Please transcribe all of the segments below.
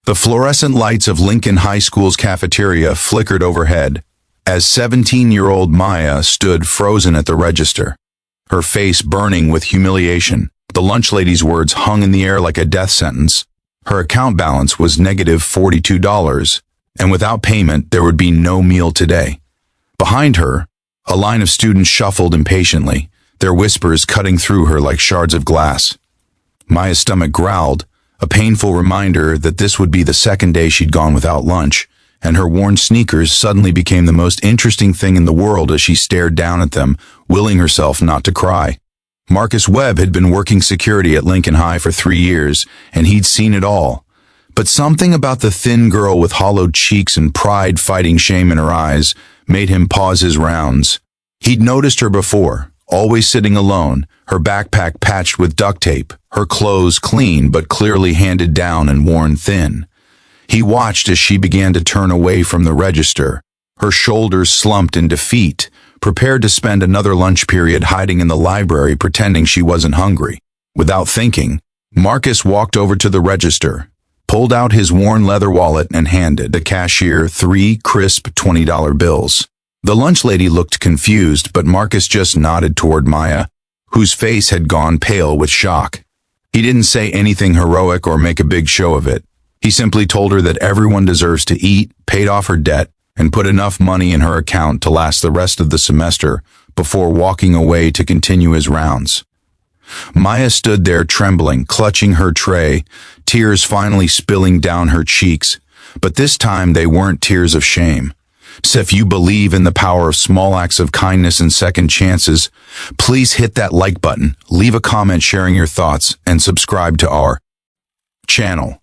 The fluorescent lights of Lincoln High School's cafeteria flickered overhead as 17-year-old Maya stood frozen at the register, her face burning with humiliation. The lunch lady's words hung in the air like a death sentence. Her account balance was negative $42, and without payment, there would be no meal today. Behind her, a line of students shuffled impatiently, their whispers cutting through her like shards of glass. Maya's stomach growled, a painful reminder that this would be the second day she'd gone without lunch, and her worn sneakers suddenly became the most interesting thing in the world as she stared down at them, willing herself not to cry. Marcus Webb had been working security at Lincoln High for 3 years, and he'd seen it all. But something about the thin girl with hollowed cheeks and pride fighting shame in her eyes made him pause his rounds. He'd noticed her before, always sitting alone, her backpack patched with duct tape, her clothes clean but clearly handed down and worn thin. He watched as she began to turn away from the register, her shoulders slumped in defeat, prepared to spend another lunch period hiding in the library pretending she wasn't hungry. Without thinking, Marcus walked over to the register, pulled out his worn leather wallet and handed the cashier 3 crisp $20 bills. The lunch lady looked confused, but Marcus just nodded toward Maya, whose face had gone pale with shock. He didn't say anything heroic or make a big show of it. He simply told her that everyone deserves to eat, paid off her debt, and put enough money in her account to last the rest of the semester before walking away to continue his rounds. Maya stood there trembling, clutching her tray, tears finally spilling down her cheeks, but this time they weren't tears of shame. So if you believe in the power of small acts of kindness and second chances, please hit that like button, leave a comment sharing your thoughts, and subscribe to our channel.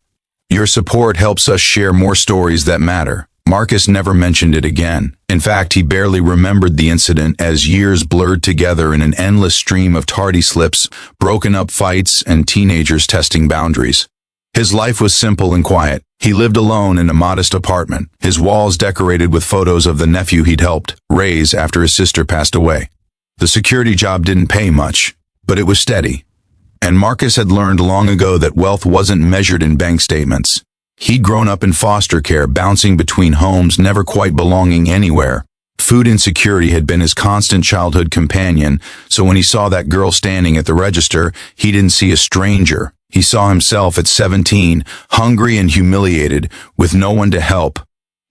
Your support helps us share more stories that matter. Marcus never mentioned it again. In fact, he barely remembered the incident as years blurred together in an endless stream of tardy slips, broken up fights, and teenagers testing boundaries. His life was simple and quiet. He lived alone in a modest apartment, his walls decorated with photos of the nephew he'd helped raise after his sister passed away. The security job didn't pay much, but it was steady. And Marcus had learned long ago that wealth wasn't measured in bank statements. He'd grown up in foster care, bouncing between homes, never quite belonging anywhere. Food insecurity had been his constant childhood companion, so when he saw that girl standing at the register, he didn't see a stranger. He saw himself at 17, hungry and humiliated, with no one to help.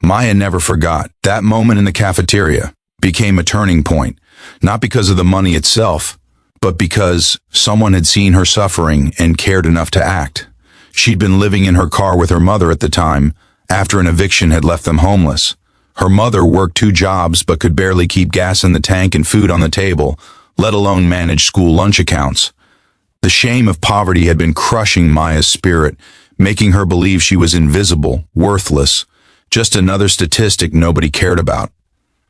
Maya never forgot. That moment in the cafeteria became a turning point, not because of the money itself, but because someone had seen her suffering and cared enough to act. She'd been living in her car with her mother at the time, after an eviction had left them homeless. Her mother worked 2 jobs but could barely keep gas in the tank and food on the table, let alone manage school lunch accounts. The shame of poverty had been crushing Maya's spirit, making her believe she was invisible, worthless, just another statistic nobody cared about.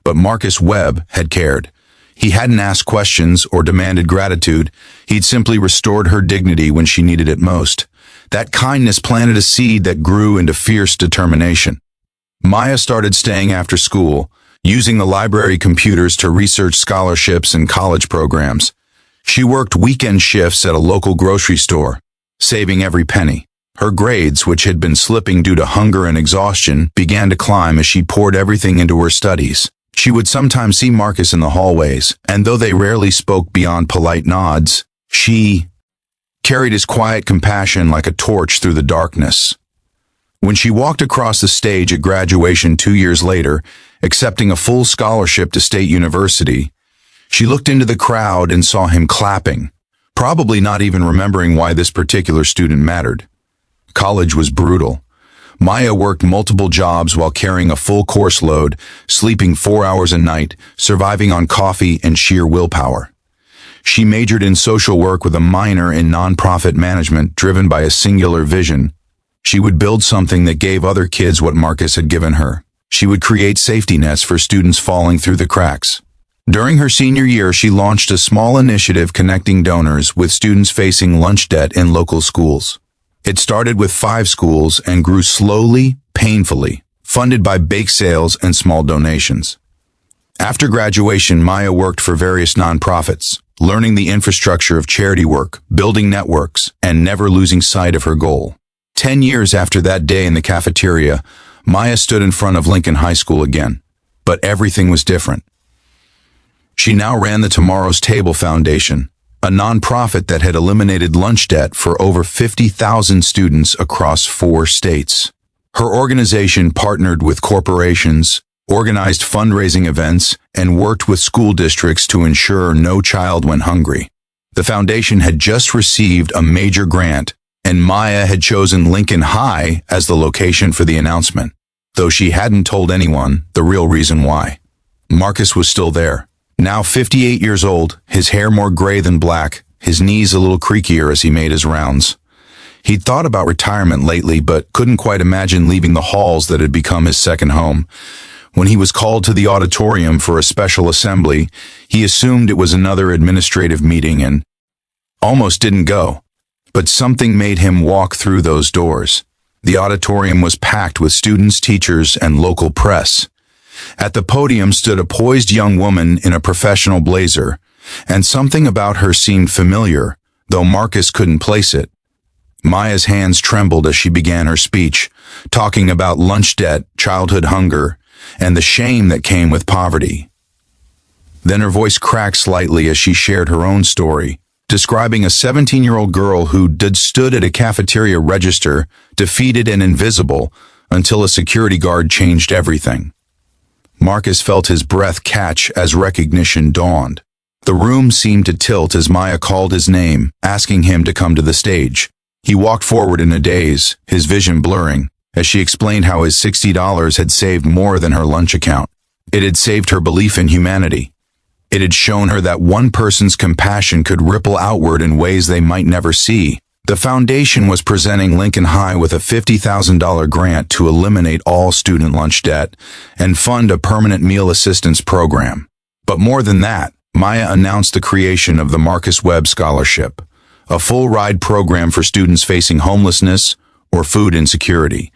But Marcus Webb had cared. He hadn't asked questions or demanded gratitude. He'd simply restored her dignity when she needed it most. That kindness planted a seed that grew into fierce determination. Maya started staying after school, using the library computers to research scholarships and college programs. She worked weekend shifts at a local grocery store, saving every penny. Her grades, which had been slipping due to hunger and exhaustion, began to climb as she poured everything into her studies. She would sometimes see Marcus in the hallways, and though they rarely spoke beyond polite nods, she carried his quiet compassion like a torch through the darkness. When she walked across the stage at graduation 2 years later, accepting a full scholarship to State University, she looked into the crowd and saw him clapping, probably not even remembering why this particular student mattered. College was brutal. Maya worked multiple jobs while carrying a full course load, sleeping 4 hours a night, surviving on coffee and sheer willpower. She majored in social work with a minor in nonprofit management, driven by a singular vision. She would build something that gave other kids what Marcus had given her. She would create safety nets for students falling through the cracks. During her senior year, she launched a small initiative connecting donors with students facing lunch debt in local schools. It started with 5 schools and grew slowly, painfully, funded by bake sales and small donations. After graduation, Maya worked for various nonprofits, learning the infrastructure of charity work, building networks, and never losing sight of her goal. 10 years after that day in the cafeteria, Maya stood in front of Lincoln High School again, but everything was different. She now ran the Tomorrow's Table Foundation, a nonprofit that had eliminated lunch debt for over 50,000 students across 4 states. Her organization partnered with corporations, organized fundraising events, and worked with school districts to ensure no child went hungry. The foundation had just received a major grant, and Maya had chosen Lincoln High as the location for the announcement, though she hadn't told anyone the real reason why. Marcus was still there. Now 58 years old, his hair more gray than black, his knees a little creakier as he made his rounds. He'd thought about retirement lately, but couldn't quite imagine leaving the halls that had become his second home. When he was called to the auditorium for a special assembly, he assumed it was another administrative meeting and almost didn't go. But something made him walk through those doors. The auditorium was packed with students, teachers, and local press. At the podium stood a poised young woman in a professional blazer, and something about her seemed familiar, though Marcus couldn't place it. Maya's hands trembled as she began her speech, talking about lunch debt, childhood hunger, and the shame that came with poverty. Then her voice cracked slightly as she shared her own story, describing a 17-year-old girl who stood at a cafeteria register, defeated and invisible, until a security guard changed everything. Marcus felt his breath catch as recognition dawned. The room seemed to tilt as Maya called his name, asking him to come to the stage. He walked forward in a daze, his vision blurring, as she explained how his $60 had saved more than her lunch account. It had saved her belief in humanity. It had shown her that one person's compassion could ripple outward in ways they might never see. The foundation was presenting Lincoln High with a $50,000 grant to eliminate all student lunch debt and fund a permanent meal assistance program. But more than that, Maya announced the creation of the Marcus Webb Scholarship, a full-ride program for students facing homelessness or food insecurity.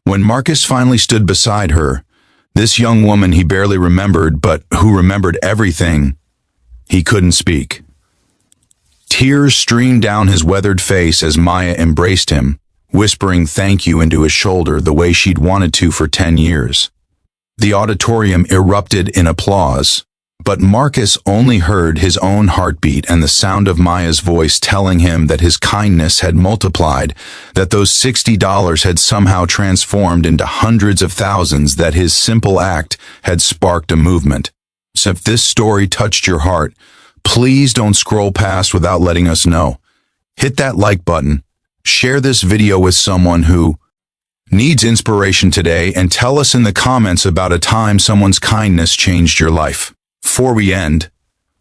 When Marcus finally stood beside her, this young woman he barely remembered, but who remembered everything, he couldn't speak. Tears streamed down his weathered face as Maya embraced him, whispering thank you into his shoulder the way she'd wanted to for 10 years. The auditorium erupted in applause, but Marcus only heard his own heartbeat and the sound of Maya's voice telling him that his kindness had multiplied, that those $60 had somehow transformed into hundreds of thousands, that his simple act had sparked a movement. So if this story touched your heart, please don't scroll past without letting us know. Hit that like button, share this video with someone who needs inspiration today, and tell us in the comments about a time someone's kindness changed your life. Before we end,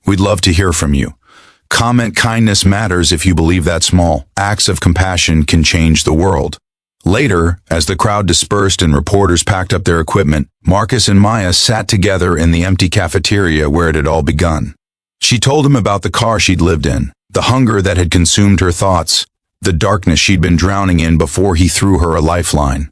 we'd love to hear from you. Comment kindness matters if you believe that small acts of compassion can change the world. Later, as the crowd dispersed and reporters packed up their equipment, Marcus and Maya sat together in the empty cafeteria where it had all begun. She told him about the car she'd lived in, the hunger that had consumed her thoughts, the darkness she'd been drowning in before he threw her a lifeline.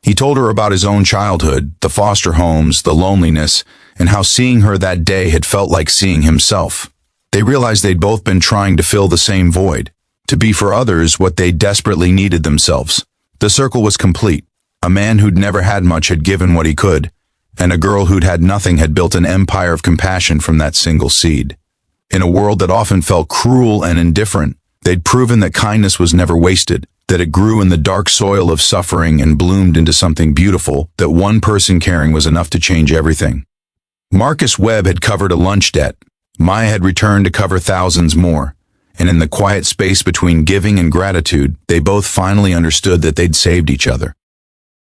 He told her about his own childhood, the foster homes, the loneliness, and how seeing her that day had felt like seeing himself. They realized they'd both been trying to fill the same void, to be for others what they desperately needed themselves. The circle was complete. A man who'd never had much had given what he could, and a girl who'd had nothing had built an empire of compassion from that single seed. In a world that often felt cruel and indifferent, they'd proven that kindness was never wasted, that it grew in the dark soil of suffering and bloomed into something beautiful, that one person caring was enough to change everything. Marcus Webb had covered a lunch debt. Maya had returned to cover thousands more. And in the quiet space between giving and gratitude, they both finally understood that they'd saved each other.